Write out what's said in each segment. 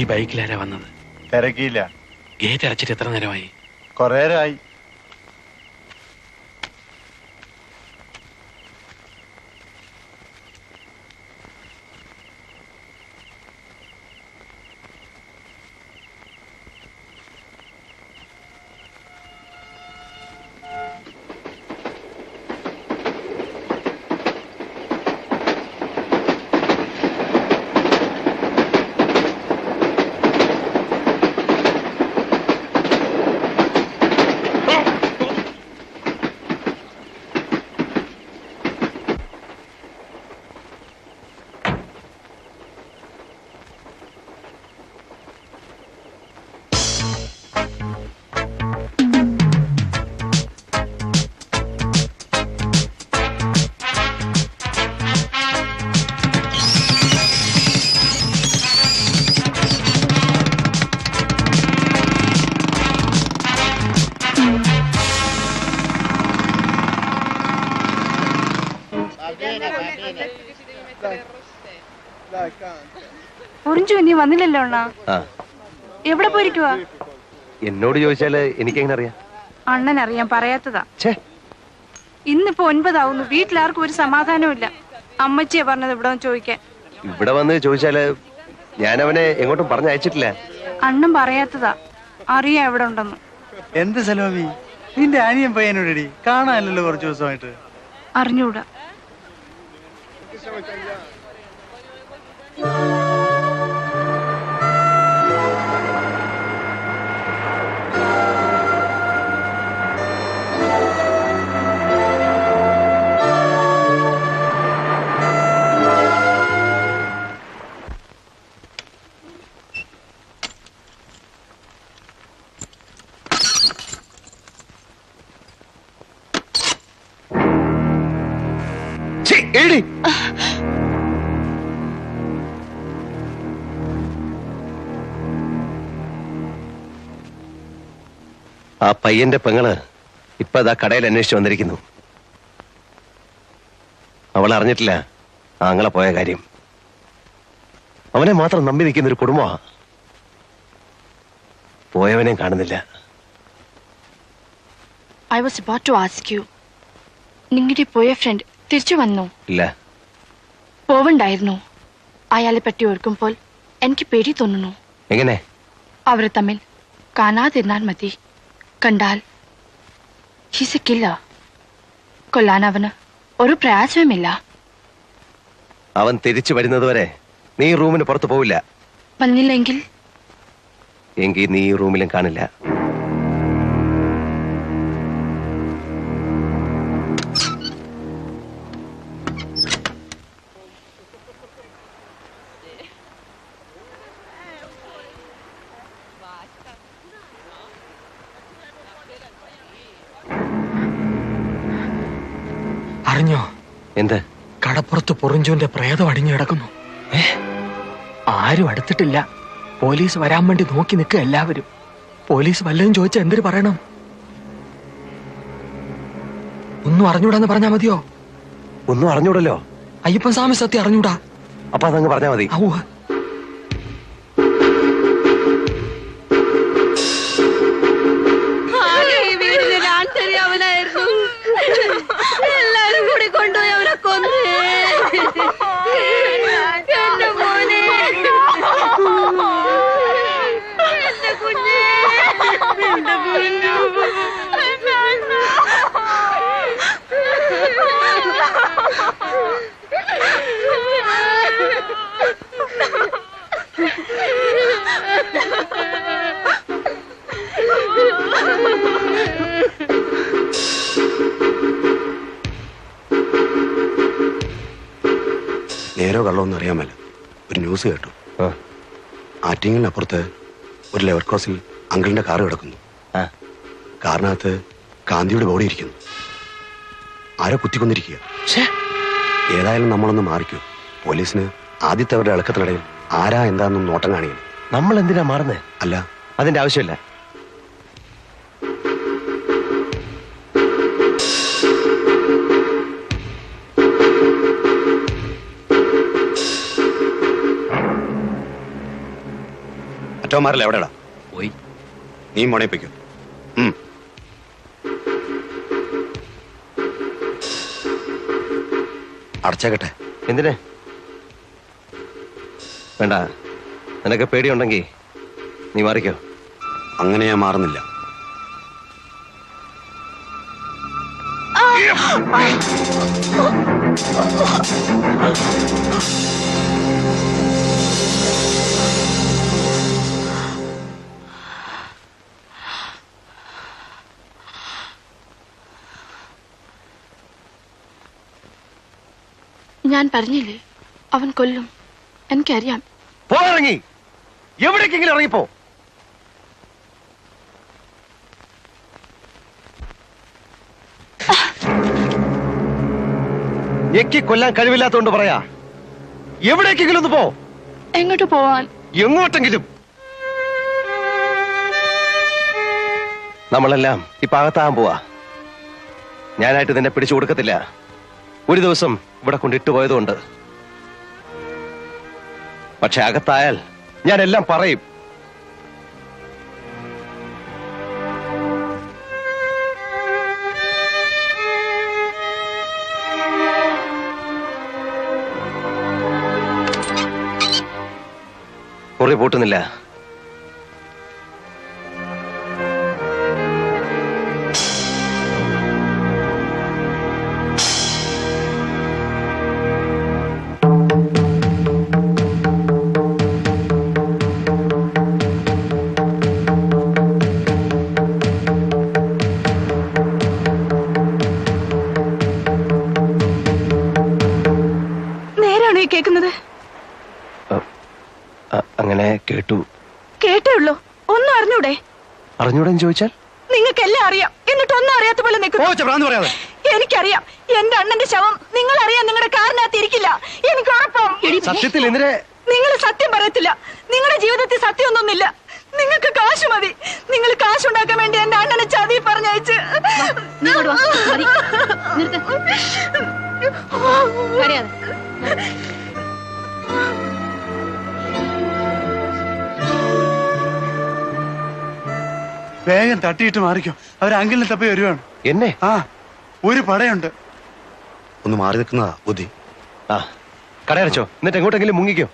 ഈ ബൈക്കിലാരാ വന്നത്? തിരക്കിയില്ല. ഗേറ്റ് അടച്ചിട്ട് എത്ര നേരമായി? കുറേ നേരമായി. നീ വന്നില്ലല്ലോ അണ്ണാ. എവിടെ പോയിരിക്കുവാ? എന്നോട് ചോദിച്ചാല് എനിക്കെങ്ങനെ അറിയാം? അണ്ണൻ അറിയാൻ പറയാത്തതാ. ഇന്നിപ്പോ 9 ആവുന്നു. വീട്ടിലാർക്കും ഒരു സമാധാനവും ഇല്ല. അമ്മച്ചിയെ പറഞ്ഞത് ഇവിടെ ചോദിക്കാൻ. ഇവിടെ വന്ന് ചോദിച്ചാല് ഞാൻ അവനെ എങ്ങോട്ടും പറഞ്ഞയച്ചിട്ടില്ല. അണ്ണൻ പറയാത്തതാ. അറിയാം എവിടെ ഉണ്ടെന്ന്. എന്ത് സലോമി, നിന്റെ അനിയൻ പയ്യനോടി കാണാനല്ലോ കുറച്ചു ദിവസമായിട്ട്? അറിഞ്ഞൂടാ. ആ പയ്യന്റെ പെങ്ങള് ഇപ്പൊ അതാ കടയിൽ അന്വേഷിച്ച് വന്നിരിക്കുന്നു. അവൾ അറിഞ്ഞിട്ടില്ല ആങ്ങളെ പോയ കാര്യം. അവനെ മാത്രം നമ്പി നിൽക്കുന്ന ഒരു കുടുംബമാ. പോയവനെ കാണുന്നില്ല. I was about to ask you, നിങ്ങളുടെ പോയ ഫ്രണ്ട് തിരിച്ചു വന്നു? ഇല്ല. പോവണ്ടായിരുന്നു. അയാളെ പറ്റി ഓർക്കുമ്പോൾ എനിക്ക് പേടി തോന്നുന്നു. എങ്ങനെ? അവർ തമ്മിൽ കാണാതിരുന്നാൽ മതി. കണ്ടാൽ he's a killer. കൊല്ലാൻ അവന് ഒരു പ്രയാസവുമില്ല. അവൻ തിരിച്ചു വരുന്നതുവരെ നീ റൂമിന് പുറത്തു പോവില്ല. വന്നില്ലെങ്കിൽ നീ ഈ റൂമിലും കാണില്ല. അറിഞ്ഞോ? എന്ത്? കടപ്പുറത്ത് പൊറിഞ്ചോന്റെ പ്രേതം അടിഞ്ഞു കിടക്കുന്നു. ആരും അടുത്തിട്ടില്ല. പോലീസ് വരാൻ വേണ്ടി നോക്കി നിൽക്കുക എല്ലാവരും. പോലീസ് വല്ലതും ചോദിച്ചാൽ എന്തിനു പറയണം? ഒന്നും അറിഞ്ഞൂടാന്ന് പറഞ്ഞാ മതിയോ? ഒന്നും അറിഞ്ഞൂടല്ലോ. അയ്യപ്പൻ സ്വാമി സത്യം അറിഞ്ഞൂടാ. അപ്പൊ അതങ്ങ് പറഞ്ഞാ മതി. എല്ലാരും കൂടി കൊണ്ടുപോയി അവനെ കൊന്നേ. എന്റെ മോനെ, എന്റെ കുഞ്ഞേ, എന്റെ കുഞ്ഞു. നേരോ കള്ളമൊന്നും അറിയാമല്ല. ഒരു ന്യൂസ് കേട്ടു. ആറ്റിങ്ങലിനപ്പുറത്ത് ഒരു ലെവർ ക്രോസിൽ അങ്കിളിന്റെ കാറ് കിടക്കുന്നു. കാറിനകത്ത് കാന്തിയുടെ ബോഡി ഇരിക്കുന്നു. ആരോ കുത്തിക്കൊന്നിരിക്കുക. ഏതായാലും നമ്മളൊന്ന് മാറിക്കോ. പോലീസിന് ആദ്യത്തെ അവരുടെ ഇളക്കത്തിനിടയിൽ ആരാ എന്താണെന്നും നോട്ടം കാണിക്കണം. നമ്മൾ എന്തിനാ മാറുന്നേ? അല്ല, അതിന്റെ ആവശ്യമില്ല. ദേവന്മാരല്ല എവിടെടാ? പോയി. നീ മോണയിപ്പിക്കും. അടച്ചേക്കട്ടെ. എന്തിന്? വേണ്ട, നിനക്ക് പേടിയുണ്ടെങ്കിൽ നീ മാറിക്കോ. അങ്ങനെ ഞാൻ മാറുന്നില്ല. ഞാൻ പറഞ്ഞില്ലേ, അവൻ കൊല്ലും. എനിക്കറിയാം. ഇറങ്ങി, എവിടേക്കെങ്കിലും ഇറങ്ങിപ്പോ. ഞെക്കി കൊല്ലാൻ കഴിവില്ലാത്തോണ്ട് പറയാ, എവിടേക്കെങ്കിലും ഒന്ന് പോ. എങ്ങോട്ട് പോവാൻ? എങ്ങോട്ടെങ്കിലും. നമ്മളെല്ലാം ഇപ്പൊ അകത്താകാൻ പോവാ. ഞാനായിട്ട് നിന്നെ പിടിച്ചു കൊടുക്കത്തില്ല. ഒരു ദിവസം ഇവിടെ കൊണ്ടിട്ട് പോയതുകൊണ്ട്. പക്ഷെ അകത്തായാൽ ഞാൻ എല്ലാം പറയും. കുറി പൂട്ടുന്നില്ല. നേരാണോ ഈ കേൾക്കുന്നത്? അങ്ങനെ കേട്ടു. കേട്ടേ ഉള്ളൂ, ഒന്നും അറിഞ്ഞൂടെ? അറിഞ്ഞൂടെന്ന് ചോദിച്ചാൽ? നിങ്ങൾക്കെല്ലാം അറിയാം, എന്നിട്ട് ഒന്നും അറിയാത്ത പോലെ നിൽക്കുന്നു. എനിക്കറിയാം, എന്റെ അണ്ണന്റെ ശവം നിങ്ങൾ അറിയാൻ നിങ്ങളുടെ കാറിനകത്ത് ഇരിക്കില്ല. എനിക്ക് ഉറപ്പാണ്. സത്യത്തിൽ എന്തിനെ? നിങ്ങൾ സത്യം പറയത്തില്ല. നിങ്ങളുടെ ജീവിതത്തിൽ സത്യമൊന്നുമില്ല. നിങ്ങൾക്ക് കാശ് മതി. നിങ്ങൾ കാശുണ്ടാക്കാൻ വേണ്ടി എന്റെ അണ്ണനെ ചതി പറഞ്ഞയച്ച്. വേഗം തട്ടിയിട്ട് മാറിക്കോ, അവർ അങ്കിളിനെ തപ്പി വരുവാണ്. എന്നെ? ആ, ഒരു പടയുണ്ട്. ഒന്ന് മാറി നിൽക്കുന്നതാ ബുദ്ധി. ആ, കടയടച്ചോ, എന്നിട്ട് എങ്ങോട്ടെങ്കിലും മുങ്ങിക്കോ.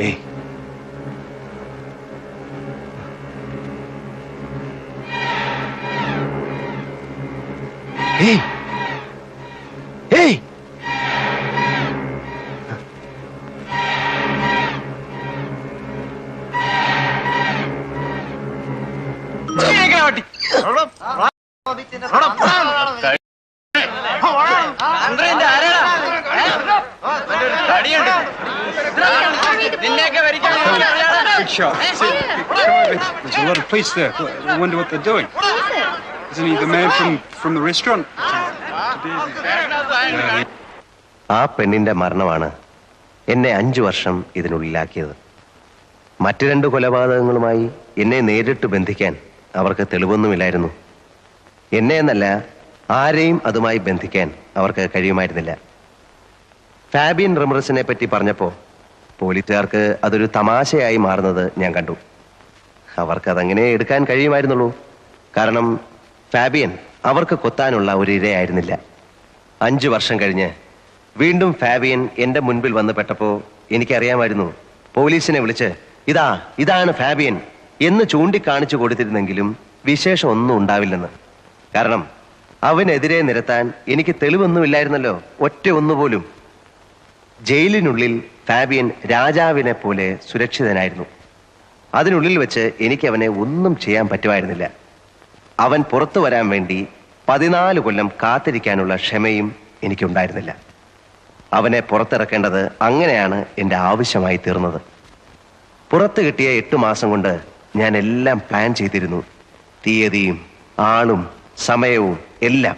ഏയ്, ഏയ്, ഏയ്, Big shot. There's a lot of police there. I wonder what they're doing. Isn't he the man from the restaurant? ആ പെണ്ണിന്റെ മരണമാണ് എന്നെ 5 വർഷം ഇതിനുള്ളിലാക്കിയത്. മറ്റു 2 കൊലപാതകങ്ങളുമായി എന്നെ നേരിട്ട് ബന്ധിക്കാൻ അവർക്ക് തെളിവൊന്നുമില്ലായിരുന്നു. എന്നെ എന്നല്ല, ആരെയും അതുമായി ബന്ധിക്കാൻ അവർക്ക് കഴിയുമായിരുന്നില്ല. ഫാബിയൻ റമറസിനെ പറ്റി പറഞ്ഞപ്പോ പോലീസുകാർക്ക് അതൊരു തമാശയായി മാറുന്നത് ഞാൻ കണ്ടു. അവർക്കതങ്ങനെ എടുക്കാൻ കഴിയുമായിരുന്നുള്ളൂ. കാരണം ഫാബിയൻ അവർക്ക് കൊത്താനുള്ള ഒരു ഇരയായിരുന്നില്ല. 5 വർഷം കഴിഞ്ഞ് വീണ്ടും ഫാബിയൻ എന്റെ മുൻപിൽ വന്ന് പെട്ടപ്പോ എനിക്കറിയാമായിരുന്നു പോലീസിനെ വിളിച്ച് ഇതാണ് ഫാബിയൻ എന്ന് ചൂണ്ടിക്കാണിച്ചു കൊടുത്തിരുന്നെങ്കിലും വിശേഷം ഒന്നും ഉണ്ടാവില്ലെന്ന്. കാരണം അവനെതിരെ നിരത്താൻ എനിക്ക് തെളിവൊന്നുമില്ലായിരുന്നല്ലോ, ഒറ്റ ഒന്നുപോലും. ജയിലിനുള്ളിൽ ഫാബിയൻ രാജാവിനെ പോലെ സുരക്ഷിതനായിരുന്നു. അതിനുള്ളിൽ വെച്ച് എനിക്ക് അവനെ ഒന്നും ചെയ്യാൻ പറ്റുമായിരുന്നില്ല. അവൻ പുറത്തു വരാൻ വേണ്ടി 14 കൊല്ലം കാത്തിരിക്കാനുള്ള ക്ഷമയും എനിക്കുണ്ടായിരുന്നില്ല. അവനെ പുറത്തിറക്കേണ്ടത് അങ്ങനെയാണ് എൻ്റെ ആവശ്യമായി തീർന്നത്. പുറത്ത് കിട്ടിയ 8 മാസം കൊണ്ട് ഞാൻ എല്ലാം പ്ലാൻ ചെയ്തിരുന്നു. തീയതിയും ആളും സമയവും എല്ലാം